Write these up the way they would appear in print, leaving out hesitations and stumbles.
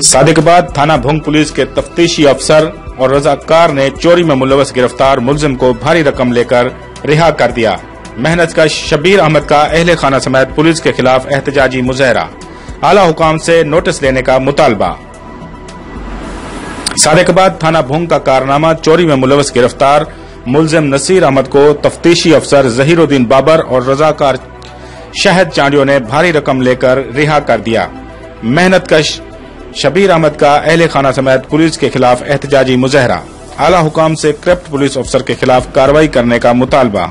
صادقآباد تھانہ بھونگ پولیس کے تفتیشی افسر اور رضاکار نے چوری میں ملوث گرفتار ملزم کو بھاری رقم لے کر رہا کر دیا۔ محنت کا شبیر احمد کا اہل خانہ سمیت پولیس کے خلاف احتجاجی مظاہرہ، اعلی حکام سے نوٹس لینے کا مطالبہ۔ صادقآباد تھانہ بھونگ کا کارنامہ چوری میں ملوث گرفتار ملزم نصیر احمد کو تفتیشی افسر ظہیر الدین بابر اور رضاکار شہد چانڈیوں نے بھاری رقم لے کر رہا کر دیا۔ محنت کا شبیر احمد کا اہل خانہ سمیت پولیس کے خلاف احتجاجی مظاہرہ، اعلی حکام سے کرپٹ پولیس افسر کے خلاف کارروائی کرنے کا مطالبہ۔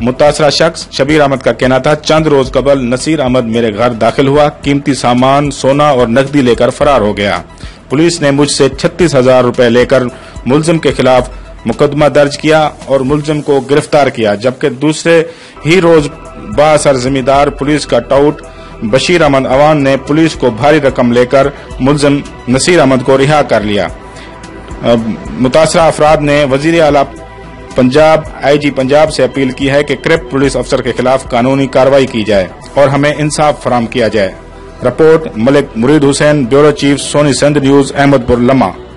متاثرہ شخص شبیر احمد کا کہنا تھا، چند روز قبل نصیر احمد میرے گھر داخل ہوا، قیمتی سامان، سونا اور نقدی لے کر فرار ہو گیا۔ پولیس نے مجھ سے 36,000 روپے لے کر ملزم کے خلاف مقدمہ درج کیا اور ملزم کو گرفتار کیا، جبکہ دوسرے ہی روز بااثر ذمہ دار پولیس کا ٹاؤٹ بشیر احمد اوان نے پولیس کو بھاری رقم لے کر ملزم نصیر احمد کو رہا کر لیا۔ متاثرہ افراد نے وزیر اعلیٰ پنجاب IG پنجاب سے اپیل کی ہے کہ کرپٹ پولیس افسر کے خلاف قانونی کارروائی کی جائے اور ہمیں انصاف فراہم کیا جائے۔ رپورٹ ملک مرید حسین، بیورو چیف، سونی سندھ نیوز، احمد پور، لمحہ۔